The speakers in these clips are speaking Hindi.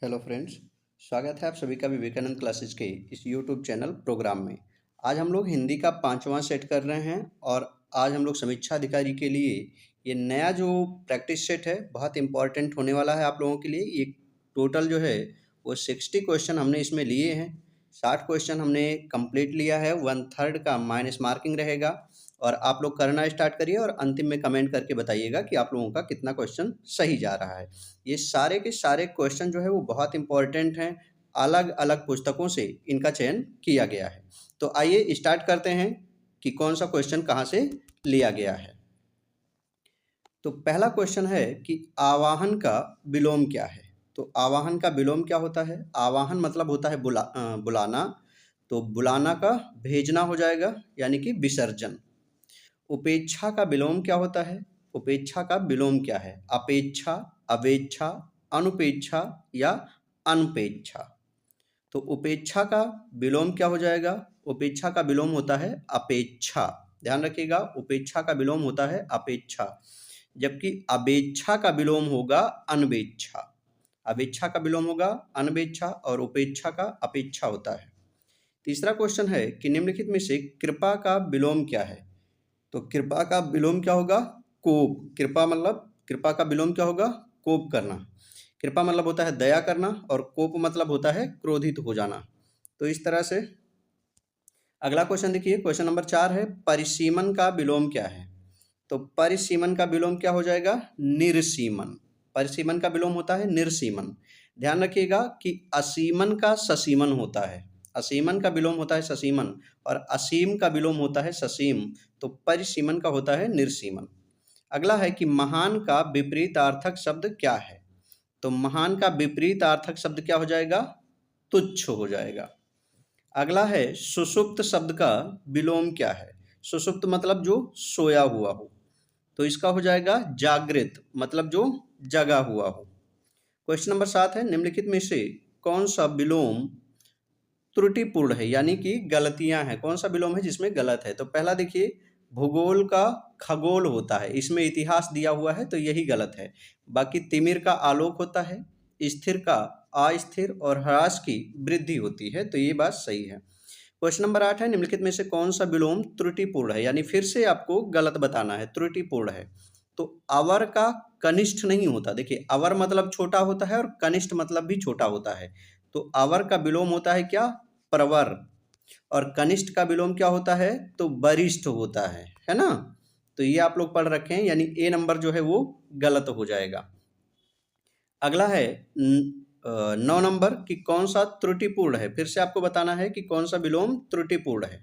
हेलो फ्रेंड्स, स्वागत है आप सभी का विवेकानंद क्लासेस के इस यूट्यूब चैनल प्रोग्राम में। आज हम लोग हिंदी का 5वां सेट कर रहे हैं और आज हम लोग समीक्षा अधिकारी के लिए ये नया जो प्रैक्टिस सेट है बहुत इम्पॉर्टेंट होने वाला है आप लोगों के लिए। ये टोटल जो है वो 60 क्वेश्चन हमने इसमें लिए हैं। 60 क्वेश्चन हमने कंप्लीट लिया है, 1/3 का माइनस मार्किंग रहेगा और आप लोग करना स्टार्ट करिए और अंतिम में कमेंट करके बताइएगा कि आप लोगों का कितना क्वेश्चन सही जा रहा है। ये सारे के सारे क्वेश्चन जो है वो बहुत इंपॉर्टेंट हैं, अलग अलग पुस्तकों से इनका चयन किया गया है। तो आइए स्टार्ट करते हैं कि कौन सा क्वेश्चन कहाँ से लिया गया है। तो पहला क्वेश्चन है कि आवाहन का विलोम क्या है। तो आवाहन का विलोम क्या होता है? आवाहन मतलब होता है बुलाना, तो बुलाना का भेजना हो जाएगा यानी कि विसर्जन। उपेक्षा का विलोम क्या होता है? उपेक्षा का विलोम क्या है? अपेक्षा, अवेक्षा, अनुपेक्षा या अनपेक्षा। तो उपेक्षा का विलोम क्या हो जाएगा? उपेक्षा का विलोम होता है अपेक्षा। ध्यान रखिएगा, उपेक्षा का विलोम होता है अपेक्षा, जबकि अवेक्षा का विलोम होगा अनवेक्षा। अवेक्षा का विलोम होगा अनवेक्षा और उपेक्षा का अपेक्षा होता है। तीसरा क्वेश्चन है कि निम्नलिखित में से कृपा का विलोम क्या है? तो कृपा का विलोम क्या होगा? कोप। कृपा का विलोम क्या होगा? कोप करना। कृपा मतलब होता है दया करना और कोप मतलब होता है क्रोधित हो जाना। तो इस तरह से अगला क्वेश्चन देखिए, क्वेश्चन नंबर 4 है परिसीमन का विलोम क्या है? तो परिसीमन का विलोम क्या हो जाएगा? निर्सीमन। परिसीमन का विलोम होता है निर्सीमन। ध्यान रखिएगा कि असीमन का ससीमन होता है, असीमन का विलोम होता है ससीमन और असीम का विलोम होता है ससीम। तो परिसीमन का होता है निर्सीमन। अगला है कि महान का विपरीतार्थक शब्द क्या है? तो महान का विपरीतार्थक शब्द क्या हो जाएगा? तुच्छ हो जाएगा। अगला है सुषुप्त शब्द का विलोम क्या है? सुषुप्त मतलब जो सोया हुआ हो, तो इसका हो जाएगा जागृत, मतलब जो जगा हुआ हो। क्वेश्चन नंबर 7 है निम्नलिखित में से कौन सा विलोम त्रुटिपूर्ण है यानी कि गलतियां हैं? कौन सा विलोम है जिसमें गलत है? तो पहला देखिए, भूगोल का खगोल होता है, इसमें इतिहास दिया हुआ है तो यही गलत है। बाकी तिमिर का आलोक होता है, स्थिर का अस्थिर और ह्रास की वृद्धि होती है, तो ये बात सही है। क्वेश्चन नंबर 8 है निम्नलिखित में से कौन सा विलोम त्रुटिपूर्ण है, यानी फिर से आपको गलत बताना है, त्रुटिपूर्ण है। तो अवर का कनिष्ठ नहीं होता। देखिए, अवर मतलब छोटा होता है और कनिष्ठ मतलब भी छोटा होता है। तो अवर का विलोम होता है क्या? प्रवर। और कनिष्ठ का विलोम क्या होता है? तो वरिष्ठ होता है ना। तो ये आप लोग पढ़ रखे हैं, यानी ए नंबर जो है वो गलत हो जाएगा। अगला है 9 नंबर कि कौन सा त्रुटिपूर्ण है। फिर से आपको बताना है कि कौन सा विलोम त्रुटिपूर्ण है।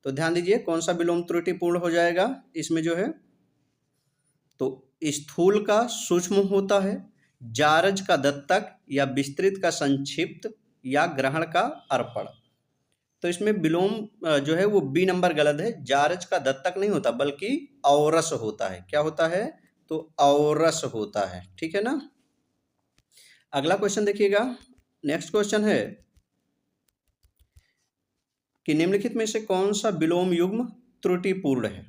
तो ध्यान दीजिए कौन सा विलोम त्रुटिपूर्ण हो जाएगा इसमें जो है। तो स्थूल का सूक्ष्म होता है, जारज का दत्तक या विस्तृत का संक्षिप्त या ग्रहण का अर्पण। तो इसमें विलोम जो है वो बी नंबर गलत है। जारज का दत्तक नहीं होता बल्कि औरस होता है। क्या होता है? तो औरस होता है, ठीक है ना। अगला क्वेश्चन देखिएगा, नेक्स्ट क्वेश्चन है कि निम्नलिखित में से कौन सा विलोम युग्म त्रुटिपूर्ण है?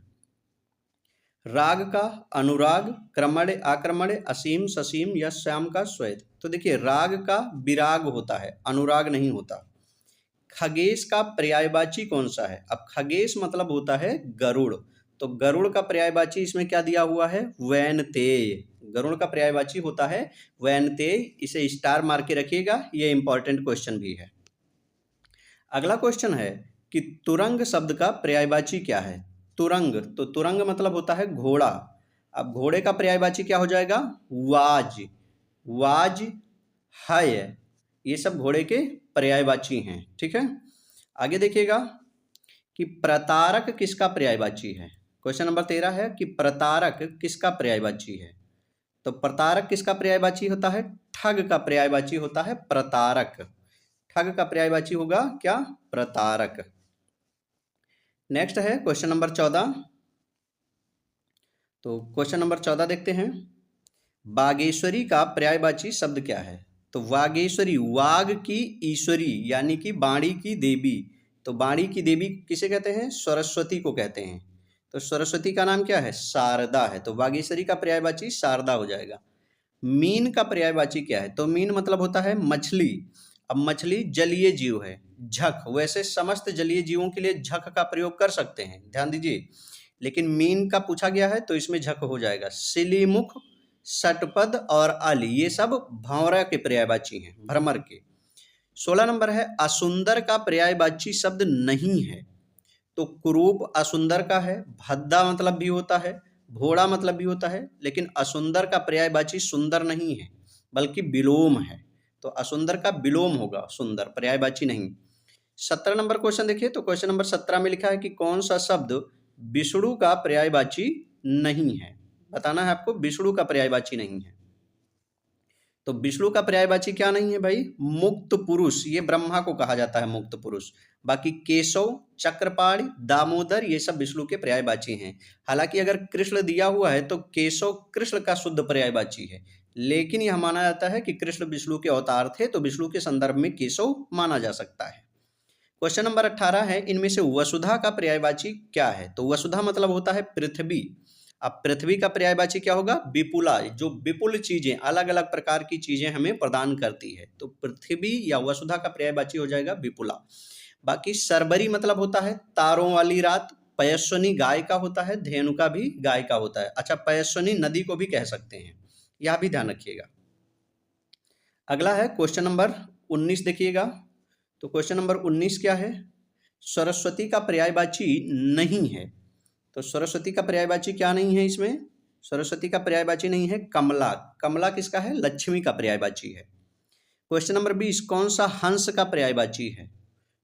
राग का अनुराग, क्रमण आक्रमण, असीम ससीम या श्याम का श्वेत। तो देखिए, राग का विराग होता है, अनुराग नहीं होता। खगेश का पर्यायवाची कौन सा है? अब खगेश मतलब होता है गरुड़, तो गरुड़ का पर्यायवाची इसमें क्या दिया हुआ है? वैनतेय। गरुड़ का पर्यायवाची होता है वैनतेय, इसे स्टार मार के रखिएगा, ये इंपॉर्टेंट क्वेश्चन भी है। अगला क्वेश्चन है कि तुरंग शब्द का पर्यायवाची क्या है? तुरंग, तो तुरंग मतलब होता है घोड़ा। अब घोड़े का पर्यायवाची क्या हो जाएगा? वाज। वाज, है, ये सब घोड़े के पर्यायवाची हैं, ठीक है। आगे देखिएगा कि प्रतारक किसका पर्यायवाची है। क्वेश्चन नंबर 13 है कि प्रतारक किसका पर्यायवाची है। तो प्रतारक किसका पर्यायवाची होता है? ठग का पर्यायवाची होता है प्रतारक। ठग का पर्यायवाची होगा क्या? प्रतारक। नेक्स्ट है क्वेश्चन नंबर 14। तो क्वेश्चन नंबर 14 देखते हैं, बागेश्वरी का पर्यायवाची शब्द क्या है? तो वागेश्वरी, वाग की ईश्वरी यानी कि वाणी की देवी। तो वाणी की देवी किसे कहते हैं? सरस्वती को कहते हैं। तो सरस्वती का नाम क्या है? शारदा है, तो वागेश्वरी का पर्यायवाची शारदा हो जाएगा। मीन का पर्यायवाची क्या है? तो मीन मतलब होता है मछली। अब मछली जलीय जीव है। झक, वैसे समस्त जलीय जीवों के लिए झक का प्रयोग कर सकते हैं, ध्यान दीजिए, लेकिन मीन का पूछा गया है तो इसमें झक हो जाएगा। सिलीमुख, षटपद और आली ये सब भंवरा के पर्यायवाची हैं, भ्रमर के। 16 नंबर है असुंदर का पर्यायवाची शब्द नहीं है। तो कुरूप असुंदर का है, भद्दा मतलब भी होता है, भोड़ा मतलब भी होता है, लेकिन असुंदर का पर्यायवाची सुंदर नहीं है बल्कि विलोम है। तो असुंदर का विलोम होगा सुंदर, पर्यायवाची नहीं। 17 नंबर क्वेश्चन देखिए, तो क्वेश्चन नंबर 17 में लिखा है कि कौन सा शब्द विष्णु का पर्यायवाची नहीं है। बताना है आपको, विष्णु का पर्यायवाची नहीं है। तो विष्णु का पर्यायवाची क्या नहीं है भाई? मुक्त पुरुष, ये ब्रह्मा को कहा जाता है मुक्त पुरुष। बाकी केशव, चक्रपाणि, दामोदर ये सब विष्णु के पर्यायवाची हैं। हालांकि अगर कृष्ण दिया हुआ है तो केशव कृष्ण का शुद्ध पर्यायवाची है, लेकिन यह माना जाता है कि कृष्ण विष्णु के अवतार थे, तो विष्णु के संदर्भ में केशव माना जा सकता है। क्वेश्चन नंबर 18 है, इनमें से वसुधा का पर्यायवाची क्या है? तो वसुधा मतलब होता है पृथ्वी। अब पृथ्वी का पर्यायवाची क्या होगा? विपुला, जो विपुल चीजें, अलग अलग प्रकार की चीजें हमें प्रदान करती है, तो पृथ्वी या वसुधा का पर्यायवाची हो जाएगा विपुला। बाकी शर्बरी मतलब होता है तारों वाली रात। पयस्विनी गाय का होता है, धेनुका भी गाय का होता है। अच्छा, पयस्विनी नदी को भी कह सकते हैं, यह भी ध्यान रखिएगा। अगला है क्वेश्चन नंबर 19 देखिएगा। तो क्वेश्चन नंबर 19 क्या है? सरस्वती का पर्यायवाची नहीं है। तो सरस्वती का पर्यायवाची क्या नहीं है इसमें? सरस्वती का पर्यायवाची नहीं है कमला। कमला किसका है? लक्ष्मी का पर्यायवाची है। क्वेश्चन नंबर 20, कौन सा हंस का पर्यायवाची है?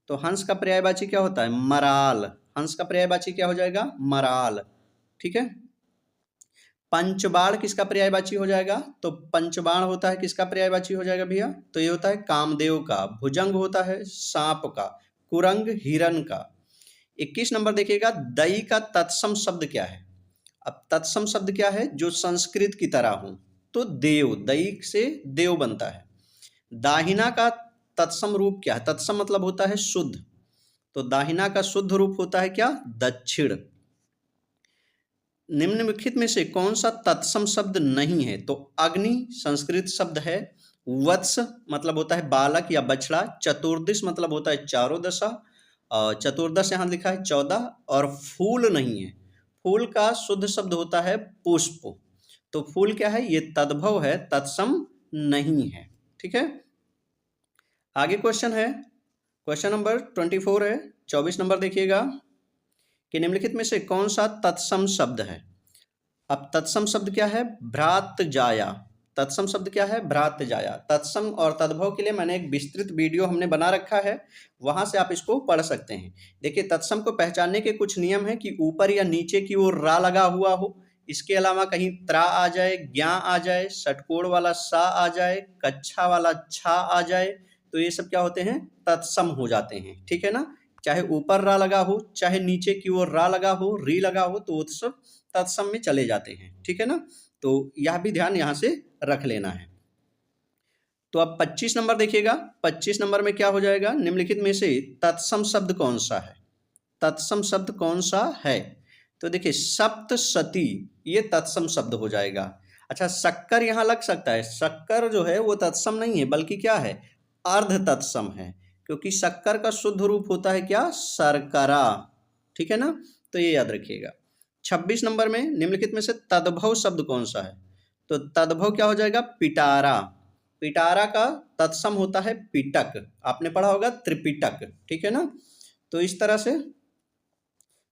तो हंस का पर्यायवाची क्या होता है? मराल। हंस का पर्यायवाची क्या हो जाएगा? मराल। ठीक है। पंचबाण किसका पर्यायवाची हो जाएगा? तो पंचबाण होता है किसका पर्यायवाची हो जाएगा भैया? तो ये होता है कामदेव का। भुजंग होता है सांप का। कुरंग हिरण का। 21 नंबर देखिएगा, दई का तत्सम शब्द क्या है? अब तत्सम शब्द क्या है? जो संस्कृत की तरह हो। तो देव, दई से देव बनता है। दाहिना का तत्सम रूप क्या है? तत्सम मतलब होता है शुद्ध, तो दाहिना का शुद्ध रूप होता है क्या? दक्षिण। निम्नलिखित में से कौन सा तत्सम शब्द नहीं है? तो अग्नि संस्कृत शब्द है। वत्स मतलब होता है बालक या बछड़ा। चतुर्दश मतलब होता है चारों दशा। चतुर्दश यहाँ लिखा है 14। और फूल नहीं है। फूल का शुद्ध शब्द होता है पुष्प। तो फूल क्या है? ये तद्भव है, तत्सम नहीं है। ठीक है। आगे क्वेश्चन है, क्वेश्चन नंबर 24 है। 24 नंबर देखिएगा कि निम्नलिखित में से कौन सा तत्सम शब्द है? अब तत्सम शब्द क्या है? भ्रात जाया। तत्सम शब्द क्या है? भ्रात जाया। तत्सम और तद्भव के लिए मैंने एक विस्तृत वीडियो हमने बना रखा है, वहां से आप इसको पढ़ सकते हैं। देखिए, तत्सम को पहचानने के कुछ नियम है कि ऊपर या नीचे की ओर रा लगा हुआ हो, इसके अलावा कहीं त्रा आ जाए, ज्ञा आ जाए, षटकोण वाला सा आ जाए, कच्छा वाला छा आ जाए, तो ये सब क्या होते हैं? तत्सम हो जाते हैं। ठीक है ना। चाहे ऊपर रा लगा हो, चाहे नीचे की ओर रा लगा हो, री लगा हो, तो वो सब तत्सम में चले जाते हैं। ठीक है ना। तो यह भी ध्यान यहां से रख लेना है। तो अब 25 नंबर देखिएगा। 25 नंबर में क्या हो जाएगा? निम्नलिखित में से तत्सम शब्द कौन सा है? तत्सम शब्द कौन सा है? तो देखिए, सप्तशती ये तत्सम शब्द हो जाएगा। अच्छा, शक्कर यहां लग सकता है। शक्कर जो है वो तत्सम नहीं है, बल्कि क्या है? अर्ध तत्सम है, क्योंकि शक्कर का शुद्ध रूप होता है क्या? शर्करा। ठीक है ना। तो ये याद रखिएगा। 26 नंबर में निम्नलिखित में से तद्भव शब्द कौन सा है? तो तद्भव क्या हो जाएगा? पिटारा। पिटारा का तत्सम होता है पिटक। आपने पढ़ा होगा त्रिपिटक। ठीक है ना। तो इस तरह से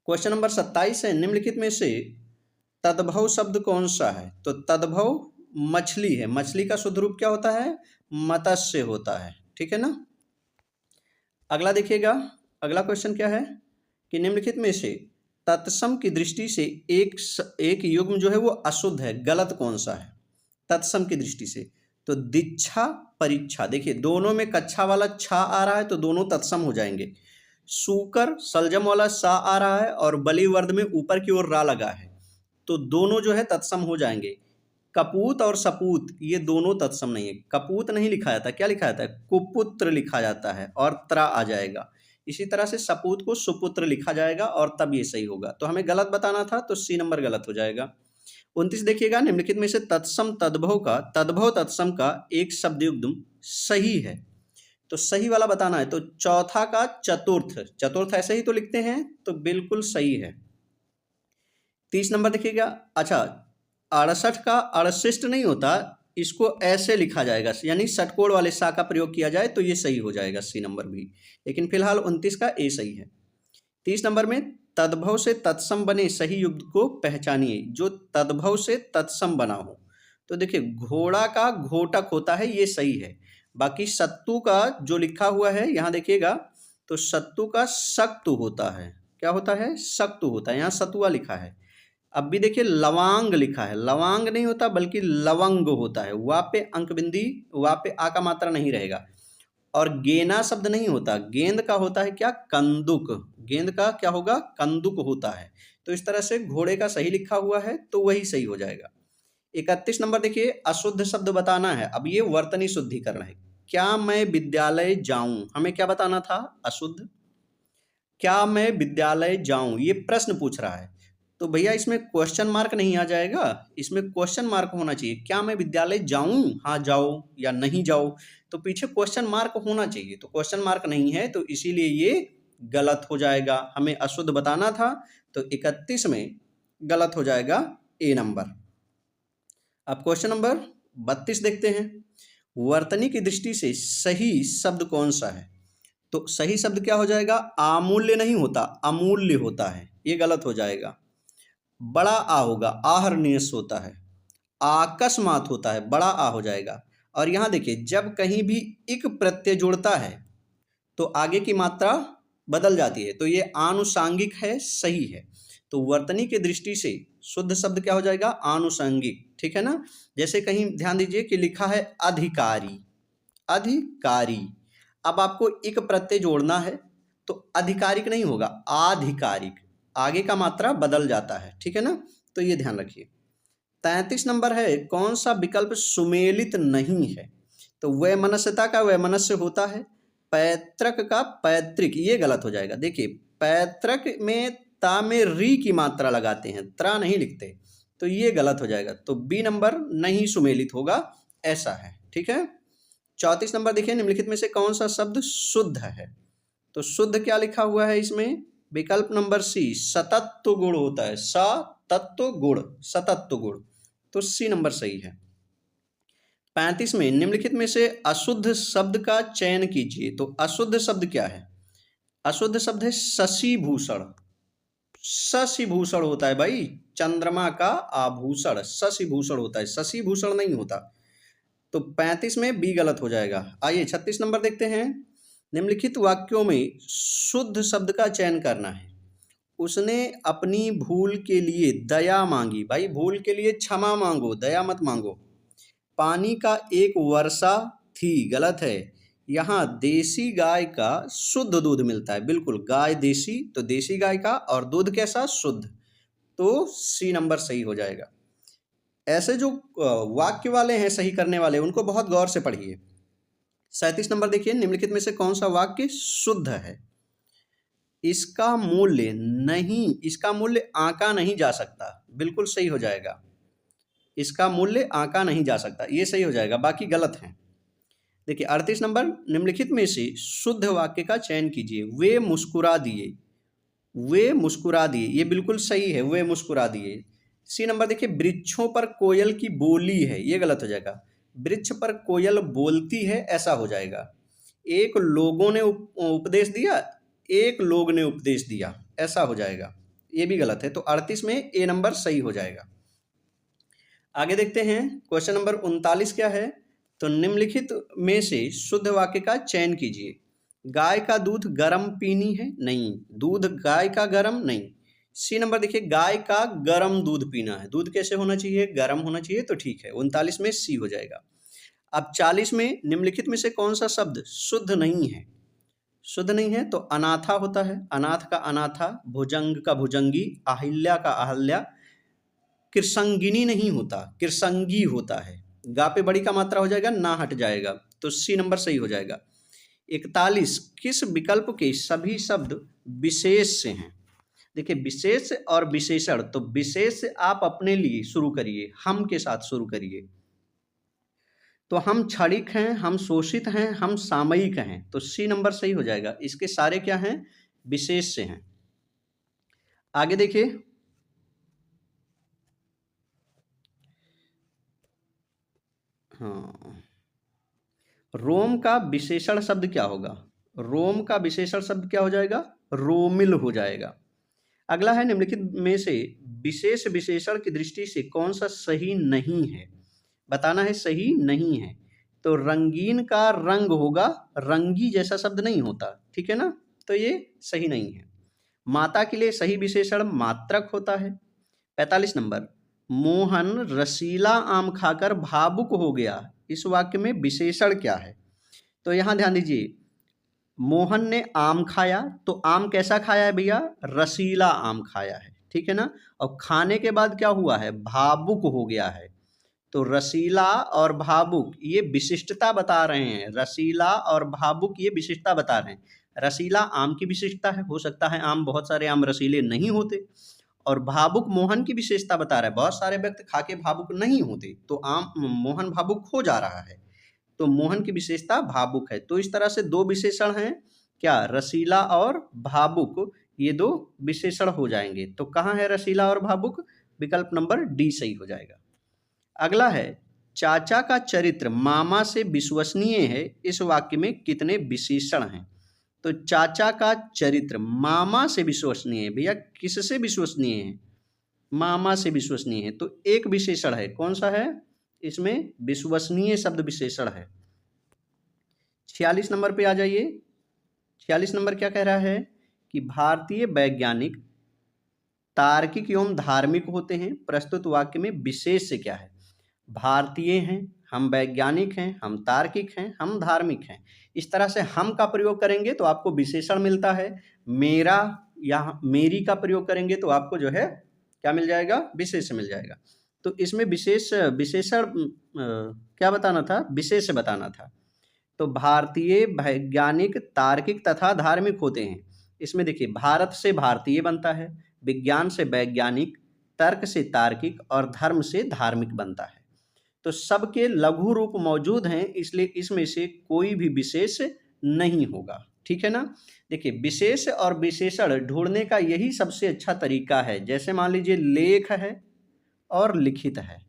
क्वेश्चन नंबर 27 है, निम्नलिखित में से तद्भव शब्द कौन सा है? तो तद्भव मछली है। मछली का शुद्ध रूप क्या होता है? मत्स्य होता है। ठीक है ना। अगला देखिएगा। अगला क्वेश्चन क्या है कि निम्नलिखित में से तत्सम की दृष्टि से एक युग्म जो है वो अशुद्ध है, गलत कौन सा है तत्सम की दृष्टि से? तो दीक्षा परीक्षा। देखिए, दोनों में कच्छा वाला छा आ रहा है तो दोनों तत्सम हो जाएंगे। सूकर सलजम वाला सा आ रहा है और बलिवर्द में ऊपर की ओर रा लगा है, तो दोनों जो है तत्सम हो जाएंगे। कपूत और सपूत ये दोनों तत्सम नहीं है। कपूत नहीं लिखा जाता, क्या लिखा जाता है? कुपुत्र लिखा जाता है और त्रा आ जाएगा। इसी तरह से सपूत को सुपुत्र लिखा जाएगा और तब ये सही होगा। तो हमें गलत बताना था, तो सी नंबर गलत हो जाएगा। 29 देखिएगा, निम्नलिखित में से तत्सम तत्सम का एक शब्द युग्म सही है। तो सही वाला बताना है, तो चौथा का चतुर्थ ऐसे ही तो लिखते हैं, तो बिल्कुल सही है। 30 नंबर देखिएगा, अच्छा 68 का अड़शिष्ट नहीं होता, इसको ऐसे लिखा जाएगा, यानी षटकोण वाले सा का प्रयोग किया जाए तो ये सही हो जाएगा, सी नंबर भी। लेकिन फिलहाल 29 का ए सही है। 30 नंबर में तद्भव से तत्सम बने सही युग्म को पहचानिए, जो तद्भव से तत्सम बना हो। तो देखिए, घोड़ा का घोटक होता है, ये सही है। बाकी सत्तू का जो लिखा हुआ है यहाँ देखिएगा, तो सत्तू का सख्तु होता है। क्या होता है? सख्तु होता है, यहाँ सतुआ लिखा है। अब भी देखिए, लवांग लिखा है, लवांग नहीं होता बल्कि लवंग होता है। वहाँ पे अंक बिंदी, वहाँ पे आ का मात्रा नहीं रहेगा। और गेना शब्द नहीं होता, गेंद का होता है क्या? कंदुक। गेंद का क्या होगा? कंदुक होता है। तो इस तरह से घोड़े का सही लिखा हुआ है, तो वही सही हो जाएगा। 31 नंबर देखिए, अशुद्ध शब्द बताना है। अब ये वर्तनी शुद्धिकरण है। क्या मैं विद्यालय जाऊं, हमें क्या बताना था? अशुद्ध। क्या मैं विद्यालय जाऊं, ये प्रश्न पूछ रहा है, तो भैया इसमें क्वेश्चन मार्क नहीं आ जाएगा, इसमें क्वेश्चन मार्क होना चाहिए। क्या मैं विद्यालय जाऊं, हाँ जाओ या नहीं जाओ, तो पीछे क्वेश्चन मार्क होना चाहिए। तो क्वेश्चन मार्क नहीं है, तो इसीलिए ये गलत हो जाएगा। हमें अशुद्ध बताना था, तो 31 में गलत हो जाएगा ए नंबर। अब क्वेश्चन नंबर 32 देखते हैं। वर्तनी की दृष्टि से सही शब्द कौन सा है? तो सही शब्द क्या हो जाएगा? अमूल्य नहीं होता, अमूल्य होता है, ये गलत हो जाएगा। बड़ा आ होगा, आहरनियस होता है। आकस्मात होता है, बड़ा आ हो जाएगा। और यहाँ देखिए, जब कहीं भी इक प्रत्यय जुड़ता है तो आगे की मात्रा बदल जाती है, तो ये आनुषांगिक है, सही है। तो वर्तनी की दृष्टि से शुद्ध शब्द क्या हो जाएगा? आनुषंगिक, ठीक है ना। जैसे कहीं ध्यान दीजिए कि लिखा है अधिकारी, अधिकारी। अब आपको एक प्रत्यय जोड़ना है, तो आधिकारिक नहीं होगा, आधिकारिक, आगे का मात्रा बदल जाता है, ठीक है ना। तो ये ध्यान रखिए। 33 नंबर है, कौन सा विकल्प सुमेलित नहीं है? तो वैमनस्यता का वैमनस्य होता है, पैतृक का पैतृक, ये गलत हो जाएगा। देखिए, पैतृक में ता में री की मात्रा लगाते हैं, त्रा नहीं लिखते, तो ये गलत हो जाएगा। तो बी नंबर नहीं सुमेलित होगा, ऐसा है, ठीक है। 34 नंबर देखिए, निम्नलिखित में से कौन सा शब्द शुद्ध है? तो शुद्ध क्या लिखा हुआ है इसमें? विकल्प नंबर सी, सतत्व गुण होता है, सतत्व गुण, सतत्व गुण, तो सी नंबर सही है। 35 में निम्नलिखित में से अशुद्ध शब्द का चयन कीजिए। तो अशुद्ध शब्द क्या है? अशुद्ध शब्द है शशिभूषण। शशिभूषण होता है भाई, चंद्रमा का आभूषण शशिभूषण होता है, शशिभूषण नहीं होता। तो 35 में बी गलत हो जाएगा। आइए 36 नंबर देखते हैं। निम्नलिखित वाक्यों में शुद्ध शब्द का चयन करना है। उसने अपनी भूल के लिए दया मांगी। भाई, भूल के लिए क्षमा मांगो, दया मत मांगो। पानी का एक वर्षा थी, गलत है। यहाँ देसी गाय का शुद्ध दूध मिलता है, बिल्कुल, गाय देसी, तो देसी गाय का, और दूध कैसा? शुद्ध, तो सी नंबर सही हो जाएगा। ऐसे जो वाक्य वाले हैं सही करने वाले, उनको बहुत गौर से पढ़िए। 37 नंबर देखिए, निम्नलिखित में से कौन सा वाक्य शुद्ध है? इसका मूल्य नहीं, इसका मूल्य आंका नहीं जा सकता, बिल्कुल सही हो जाएगा। इसका मूल्य आंका नहीं जा सकता, ये सही हो जाएगा, बाकी गलत है। देखिए 38 नंबर, निम्नलिखित में से शुद्ध वाक्य का चयन कीजिए। वे मुस्कुरा दिए, वे मुस्कुरा दिए, ये बिल्कुल सही है, वे मुस्कुरा दिए। सी नंबर देखिए, वृक्षों पर कोयल की बोली है, ये गलत हो जाएगा। वृक्ष पर कोयल बोलती है, ऐसा हो जाएगा। एक लोगों ने उपदेश दिया, एक लोग ने उपदेश दिया, ऐसा हो जाएगा, ये भी गलत है। तो 38 में ए नंबर सही हो जाएगा। आगे देखते हैं, क्वेश्चन नंबर 39 क्या है? तो निम्नलिखित में से शुद्ध वाक्य का चयन कीजिए। गाय का दूध गर्म पीनी है, नहीं। दूध गाय का गर्म नहीं। सी नंबर देखिए, गाय का गर्म दूध पीना है। दूध कैसे होना चाहिए? गर्म होना चाहिए, तो ठीक है, 39 में सी हो जाएगा। अब 40 में निम्नलिखित में से कौन सा शब्द शुद्ध नहीं है? शुद्ध नहीं है, तो अनाथा होता है, अनाथ का अनाथा, भुजंग का भुजंगी, अहिल्या का अहल्या। कृसंगिनी नहीं होता, कृसंगी होता है। गा पे बड़ी का मात्रा हो जाएगा, ना हट जाएगा, तो सी नंबर सही हो जाएगा। 41, किस विकल्प के सभी शब्द विशेष से हैं? देखिए विशेष और विशेषण, तो विशेष आप अपने लिए शुरू करिए, हम के साथ शुरू करिए। तो हम क्षणिक हैं, हम शोषित हैं, हम सामयिक हैं, तो सी नंबर सही हो जाएगा। इसके सारे क्या हैं, विशेष से हैं। आगे देखिए, हाँ, रोम का विशेषण शब्द क्या होगा? रोम का विशेषण शब्द क्या हो जाएगा? रोमिल हो जाएगा। अगला है, निम्नलिखित में से विशेष विशेषण की दृष्टि से कौन सा सही नहीं है? बताना है सही नहीं है। तो रंगीन का रंग होगा, रंगी जैसा शब्द नहीं होता, ठीक है ना, तो ये सही नहीं है। माता के लिए सही विशेषण मात्रक होता है। 45 नंबर, मोहन रसीला आम खाकर भावुक हो गया, इस वाक्य में विशेषण क्या है? तो यहां ध्यान दीजिए, मोहन ने आम खाया, तो आम कैसा खाया है भैया? रसीला आम खाया है, ठीक है ना। और खाने के बाद क्या हुआ है? भावुक हो गया है। तो रसीला और भावुक ये विशिष्टता बता रहे हैं, रसीला और भावुक ये विशिष्टता बता रहे हैं। रसीला आम की विशिष्टता है, हो सकता है आम, बहुत सारे आम रसीले नहीं होते। और भावुक मोहन की विशेषता बता रहा है, बहुत सारे व्यक्ति खा के भावुक नहीं होते, तो आम मोहन भावुक हो जा रहा है, तो मोहन की विशेषता भावुक है। तो इस तरह से दो विशेषण हैं, क्या? रसीला और भावुक, ये दो विशेषण हो जाएंगे। तो कहाँ है रसीला और भावुक? विकल्प नंबर डी सही हो जाएगा। अगला है, चाचा का चरित्र मामा से विश्वसनीय है, इस वाक्य में कितने विशेषण हैं? तो चाचा का चरित्र मामा से विश्वसनीय है, भैया किससे विश्वसनीय है? मामा से विश्वसनीय है, तो एक विशेषण है, कौन सा है इसमें? विश्वसनीय शब्द विशेषण है। 46 नंबर पे आ जाइए। 46 नंबर क्या कह रहा है कि भारतीय वैज्ञानिक तार्किक एवं धार्मिक होते हैं, प्रस्तुत वाक्य में विशेष से क्या है? भारतीय हैं, हम वैज्ञानिक हैं, हम तार्किक हैं, हम धार्मिक हैं। इस तरह से हम का प्रयोग करेंगे तो आपको विशेषण मिलता है। मेरा या मेरी का प्रयोग करेंगे तो आपको जो है क्या मिल जाएगा? विशेष मिल जाएगा। तो इसमें विशेष विशेषण क्या बताना था? विशेष बताना था। तो भारतीय वैज्ञानिक तार्किक तथा धार्मिक होते हैं। इसमें देखिए, भारत से भारतीय बनता है, विज्ञान से वैज्ञानिक, तर्क से तार्किक और धर्म से धार्मिक बनता है। तो सबके लघु रूप मौजूद हैं, इसलिए इसमें से कोई भी विशेष नहीं होगा, ठीक है ना। देखिए, विशेष और विशेषण ढूंढने का यही सबसे अच्छा तरीका है। जैसे मान लीजिए लेख है और लिखित है,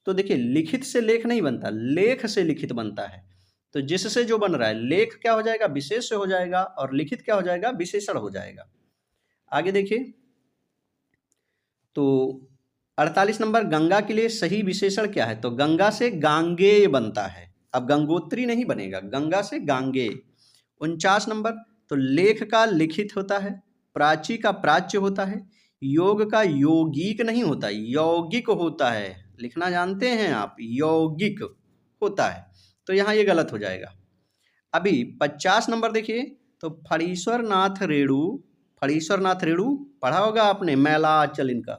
तो देखिए लिखित से लेख नहीं बनता, लेख से लिखित बनता है। तो जिससे जो बन रहा है, लेख क्या हो जाएगा? विशेष से हो जाएगा, और लिखित क्या हो जाएगा? विशेषण हो जाएगा। आगे देखिए, तो 48 नंबर, गंगा के लिए सही विशेषण क्या है? तो गंगा से गांगेय बनता है, अब गंगोत्री नहीं बनेगा, गंगा से गांगेय। 49 नंबर, तो लेख का लिखित होता है, प्राची का प्राच्य होता है, योग का योगिक नहीं होता, यौगिक होता है। लिखना जानते हैं आप? यौगिक होता है, तो यहाँ ये गलत हो जाएगा। अभी 50 नंबर देखिए, तो फणीश्वर नाथ रेणु, फणीश्वर नाथ रेणु पढ़ा होगा आपने, मैलाचल इनका।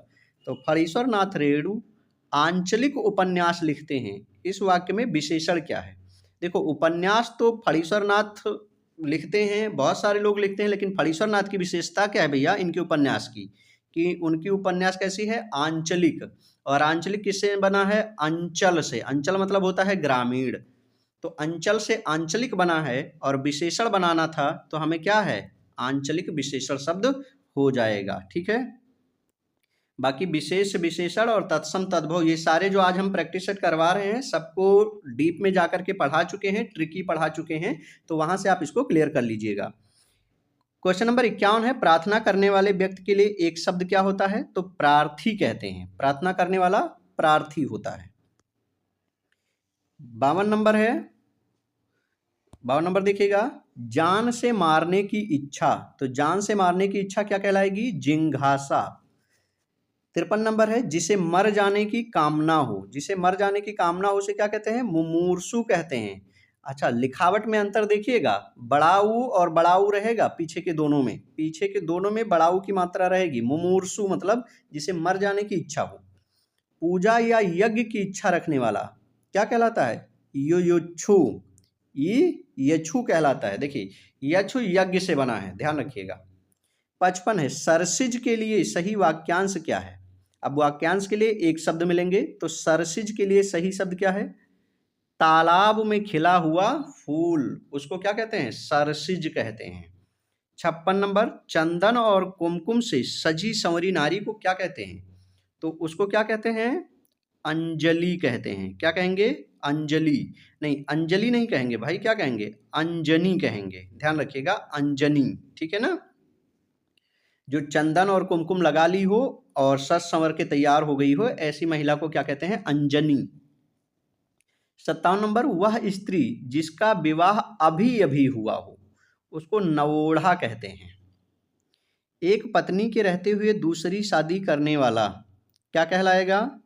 तो फणीश्वर नाथ रेणु आंचलिक उपन्यास लिखते हैं, इस वाक्य में विशेषण क्या है? देखो, उपन्यास तो फणीश्वर नाथ लिखते हैं, बहुत सारे लोग लिखते हैं, लेकिन फणीश्वर नाथ की विशेषता क्या है भैया इनके उपन्यास की? कि उनकी उपन्यास कैसी है? आंचलिक। और आंचलिक किससे बना है? अंचल से। अंचल मतलब होता है ग्रामीण। तो अंचल से आंचलिक बना है, और विशेषण बनाना था, तो हमें क्या है? आंचलिक विशेषण शब्द हो जाएगा, ठीक है। बाकी विशेष विशेषण और तत्सम तद्भव ये सारे जो आज हम प्रैक्टिस सेट करवा रहे हैं, सबको डीप में जाकर के पढ़ा चुके हैं, ट्रिकी पढ़ा चुके हैं, तो वहां से आप इसको क्लियर कर लीजिएगा। क्वेश्चन नंबर 51 है, प्रार्थना करने वाले व्यक्ति के लिए एक शब्द क्या होता है? तो प्रार्थी कहते हैं, प्रार्थना करने वाला प्रार्थी होता है। 52 नंबर है, 52 नंबर देखिएगा, जान से मारने की इच्छा, तो जान से मारने की इच्छा क्या कहलाएगी? जिंघासा। 53 नंबर है, जिसे मर जाने की कामना हो, जिसे मर जाने की कामना हो उसे क्या कहते हैं? मुमूर्षु कहते हैं। अच्छा, लिखावट में अंतर देखिएगा, बड़ाऊ और बड़ाऊ रहेगा पीछे के दोनों में, पीछे के दोनों में बड़ाऊ की मात्रा रहेगी। मुमूर्षु मतलब जिसे मर जाने की इच्छा हो। पूजा या यज्ञ की इच्छा रखने वाला क्या कहलाता है? युयुक्षु, ये यछु कहलाता है। देखिए, यछु यज्ञ से बना है, ध्यान रखिएगा। 55 है, सरसिज के लिए सही वाक्यांश क्या है? अब वाक्यांश के लिए एक शब्द मिलेंगे, तो सरसिज के लिए सही शब्द क्या है? तालाब में खिला हुआ फूल, उसको क्या कहते हैं? सरसिज कहते हैं। 56 नंबर, चंदन और कुमकुम से सजी संवरी नारी को क्या कहते हैं? तो उसको क्या कहते हैं? अंजलि कहते हैं। क्या कहेंगे? अंजलि नहीं, अंजलि नहीं कहेंगे भाई, क्या कहेंगे? अंजनी कहेंगे, ध्यान रखिएगा, अंजनी, ठीक है ना। जो चंदन और कुमकुम लगा ली हो और सज संवर के तैयार हो गई हो, ऐसी महिला को क्या कहते हैं? अंजनी। 57 नंबर, वह स्त्री जिसका विवाह अभी अभी हुआ हो, उसको नवोढ़ा कहते हैं। एक पत्नी के रहते हुए दूसरी शादी करने वाला क्या कहलाएगा?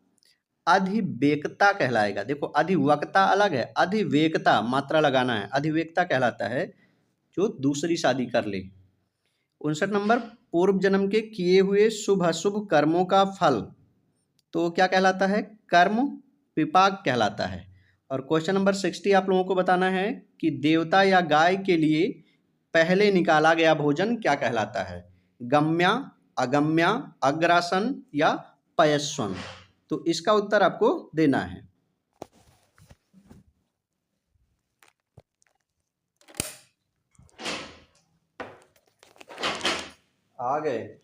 अधिवेक्ता कहलाएगा। देखो, अधिवक्ता अलग है, अधिवेक्ता मात्रा लगाना है, अधिवेक्ता कहलाता है जो दूसरी शादी कर ले। 59 नंबर, पूर्व जन्म के किए हुए शुभ अशुभ कर्मों का फल तो क्या कहलाता है? कर्म विपाक कहलाता है। और क्वेश्चन नंबर 60 आप लोगों को बताना है कि देवता या गाय के लिए पहले निकाला गया भोजन क्या कहलाता है? गम्या, अगम्या, अग्रासन या पयस्वन? तो इसका उत्तर आपको देना है। आ गए।